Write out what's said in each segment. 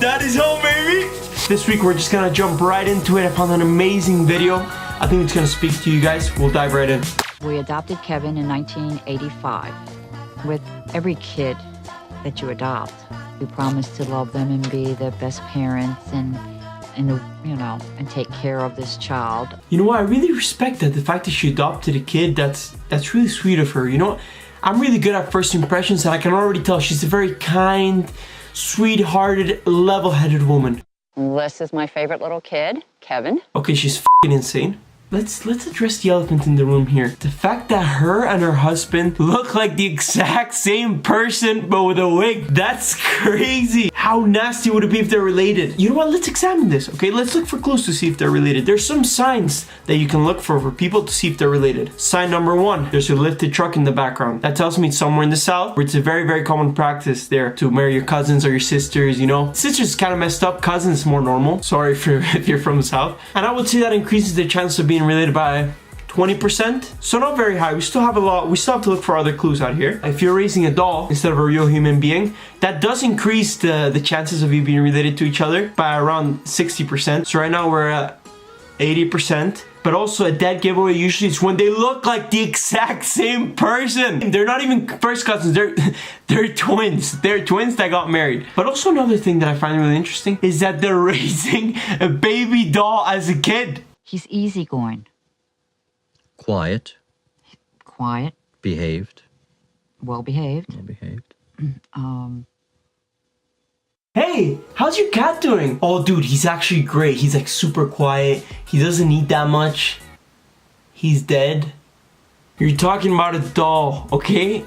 Dad is home, baby. This week we're just gonna jump right into it. I found an amazing video. I think it's gonna speak to you guys. We'll dive right in. We adopted Kevin in 1985. With every kid that you adopt, you promise to love them and be their best parents and you know, and take care of this child. You know what? I really respect that. The fact that she adopted a kid, that's really sweet of her. You know, I'm really good at first impressions, and I can already tell she's a very kind, sweet-hearted, level-headed woman. This is my favorite little kid, Kevin. Okay, she's f***ing insane. Let's address the elephant in the room here. The fact that her and her husband look like the exact same person but with a wig, that's crazy. How nasty would it be if they're related? You know what? Let's examine this, okay? Let's look for clues to see if they're related. There's some signs that you can look for people to see if they're related. Sign number one, there's a lifted truck in the background. That tells me it's somewhere in the South where it's a very, very common practice there to marry your cousins or your sisters, you know? Sisters is kind of messed up, cousins more normal. Sorry if you're from the South. And I would say that increases the chance of being related by 20%, so not very high. We still have to look for other clues out here. If you're raising a doll instead of a real human being, that does increase the chances of you being related to each other by around 60%. So right now we're at 80%. But also a dead giveaway usually is when they look like the exact same person. They're not even first cousins, they're twins. They're twins that got married. But also another thing that I find really interesting is that they're raising a baby doll as a kid. He's easygoing. Quiet. Quiet. Behaved. Well behaved. Well behaved. Hey, how's your cat doing? Oh, dude, he's actually great. He's like super quiet. He doesn't eat that much. He's dead. You're talking about a doll, okay?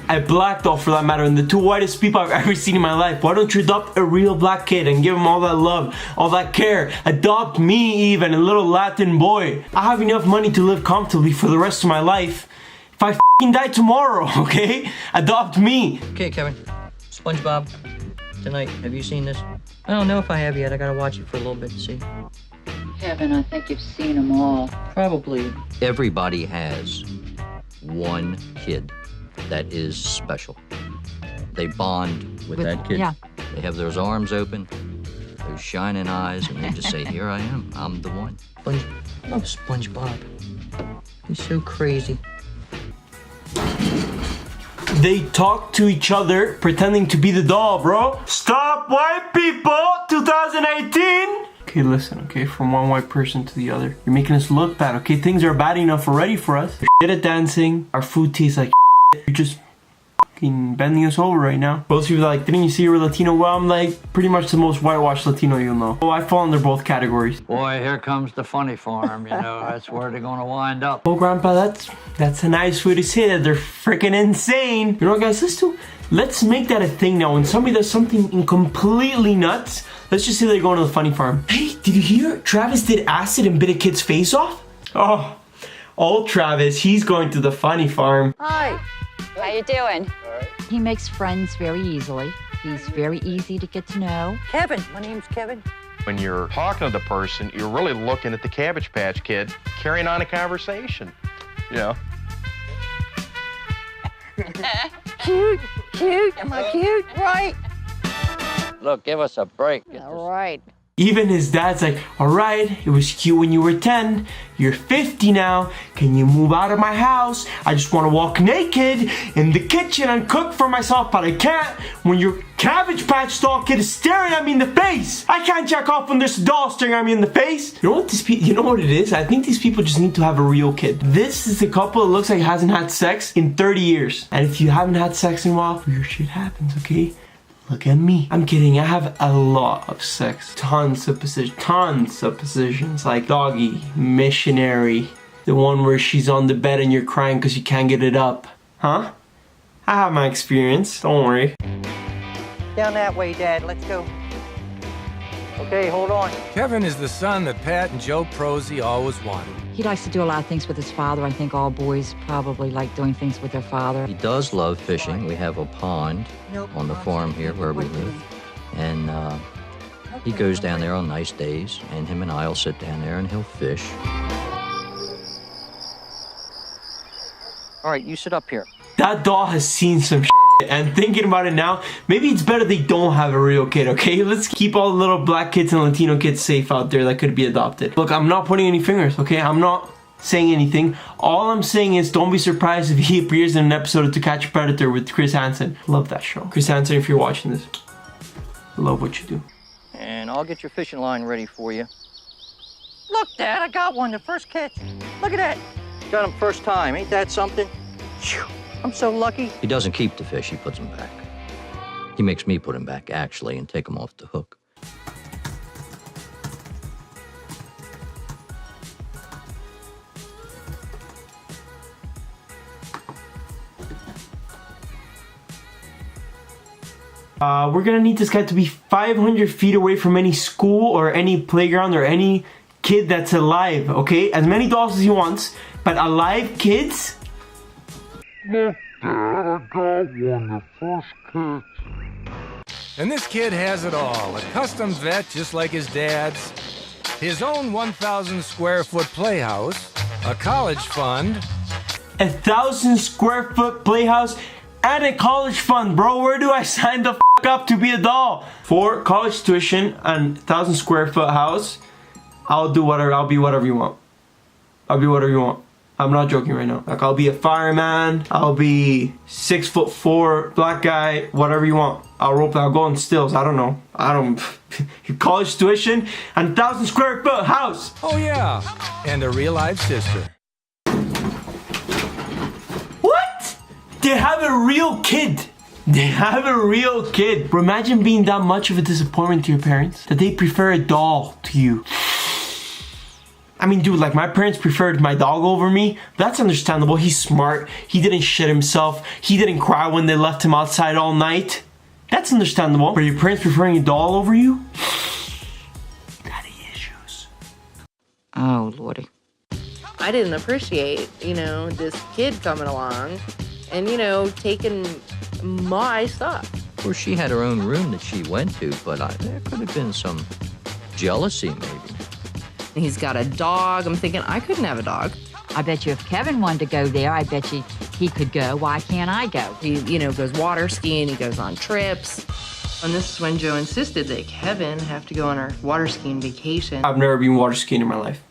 A black doll for that matter, and the two whitest people I've ever seen in my life. Why don't you adopt a real black kid and give him all that love, all that care? Adopt me even, a little Latin boy. I have enough money to live comfortably for the rest of my life. If I f***ing die tomorrow, okay? Adopt me. Okay, Kevin. SpongeBob. Tonight, have you seen this? I don't know if I have yet. I gotta watch it for a little bit to see. Kevin, I think you've seen them all. Probably. Everybody has one kid that is special. They bond with that kid. Yeah. They have those arms open, those shining eyes, and they just say, here I am, I'm the one. I love SpongeBob. He's so crazy. They talk to each other pretending to be the doll, bro. Stop white people, 2018. Okay, listen, okay, from one white person to the other. You're making us look bad, okay? Things are bad enough already for us. We're shit at dancing. Our food tastes like shit. You're just fucking bending us over right now. Both people are like, didn't you see you were Latino? Well, I'm like pretty much the most whitewashed Latino you'll know. Oh, I fall under both categories. Boy, here comes the funny farm, you know, that's where they're gonna wind up. Oh, Grandpa, that's a nice way to say that. They're freaking insane. You know what, guys, let's make that a thing now. When somebody does something completely nuts, let's just say they're going to the funny farm. Hey, did you hear Travis did acid and bit a kid's face off? Oh, old Travis, he's going to the funny farm. Hi. How you doing? He makes friends very easily. He's very easy to get to know. Kevin, my name's Kevin. When you're talking to the person, you're really looking at the Cabbage Patch Kid, carrying on a conversation, you know. Cute, am I cute? Right. Look, give us a break. All right. Even his dad's like, all right, it was cute when you were 10. You're 50 now. Can you move out of my house? I just want to walk naked in the kitchen and cook for myself, but I can't when your Cabbage Patch doll kid is staring at me in the face. I can't jack off when there's a doll staring at me in the face. You know what it is? I think these people just need to have a real kid. This is a couple that looks like hasn't had sex in 30 years. And if you haven't had sex in a while, weird shit happens, okay? Look at me. I'm kidding, I have a lot of sex. Tons of positions like doggy, missionary, the one where she's on the bed and you're crying because you can't get it up. Huh? I have my experience, don't worry. Down that way, Dad. Let's go. Okay, hold on. Kevin is the son that Pat and Joe Prosy always wanted. He likes to do a lot of things with his father. I think all boys probably like doing things with their father. He does love fishing. We have a pond on the farm here where we live. And he goes down there on nice days, and him and I will sit down there and he'll fish. All right, you sit up here. That doll has seen some shit. And thinking about it now, maybe it's better they don't have a real kid, okay? Let's keep all the little black kids and Latino kids safe out there that could be adopted. Look, I'm not pointing any fingers, okay? I'm not saying anything. All I'm saying is don't be surprised if he appears in an episode of To Catch a Predator with Chris Hansen. Love that show. Chris Hansen, if you're watching this, love what you do. And I'll get your fishing line ready for you. Look, Dad, I got one, the first catch. Look at that. Got him first time, ain't that something? Phew, I'm so lucky. He doesn't keep the fish, he puts them back. He makes me put them back, actually, and take them off the hook. We're gonna need this guy to be 500 feet away from any school or any playground or any kid that's alive, okay? As many dolls as he wants, but alive kids? And this kid has it all. A custom vet just like his dad's, his own 1,000 square foot playhouse, a college fund, 1,000 square foot playhouse and a college fund, bro. Where do I sign the up to be a doll? For college tuition and 1,000 square foot house, I'll do whatever. I'll be whatever you want. I'll be whatever you want. I'm not joking right now. Like, I'll be a fireman. I'll be 6'4" black guy. Whatever you want. I'll go on stills. I don't know. College tuition and 1,000 square foot house. oh yeah, and a real life sister. What? They have a real kid. They have a real kid. Bro, imagine being that much of a disappointment to your parents that they prefer a doll to you. I mean, dude, like, my parents preferred my dog over me. That's understandable. He's smart. He didn't shit himself. He didn't cry when they left him outside all night. That's understandable. But your parents preferring a doll over you? Daddy issues. Oh, Lordy. I didn't appreciate, this kid coming along and, taking my stuff. Of course, she had her own room that she went to, but there could have been some jealousy, maybe. He's got a dog. I'm thinking I couldn't have a dog. I bet you if Kevin wanted to go there, I bet you he could go. Why can't I go? He, goes water skiing. He goes on trips. And this is when Joe insisted that Kevin have to go on our water skiing vacation. I've never been water skiing in my life.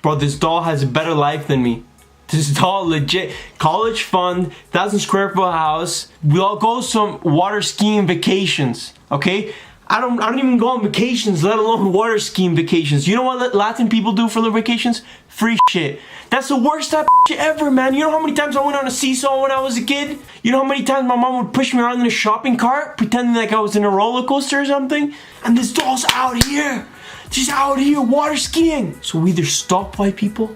Bro, this doll has a better life than me. This doll legit. College fund, 1,000 square foot house. We all go some water skiing vacations, okay? I don't even go on vacations, let alone water skiing vacations. You know what Latin people do for their vacations? Free shit. That's the worst type of shit ever, man. You know how many times I went on a seesaw when I was a kid? You know how many times my mom would push me around in a shopping cart, pretending like I was in a roller coaster or something? And this doll's out here. She's out here water skiing. So we either stop white people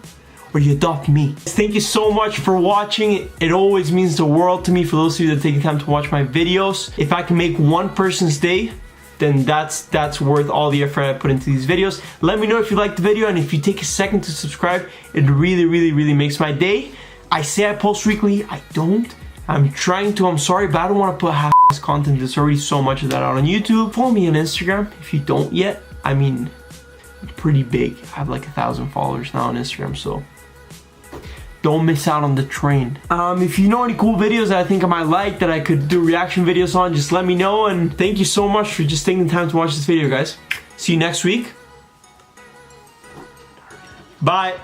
or you adopt me. Thank you so much for watching. It always means the world to me for those of you that take the time to watch my videos. If I can make one person's day, then that's worth all the effort I put into these videos. Let me know if you liked the video, and if you take a second to subscribe, it really makes my day. I say I post weekly, I don't. I'm trying to, I'm sorry, but I don't want to put half-ass content. There's already so much of that out on YouTube. Follow me on Instagram if you don't yet. I mean, I'm pretty big. I have like 1,000 followers now on Instagram, so don't miss out on the train. If you know any cool videos that I think I might like that I could do reaction videos on, just let me know. And thank you so much for just taking the time to watch this video, guys. See you next week. Bye.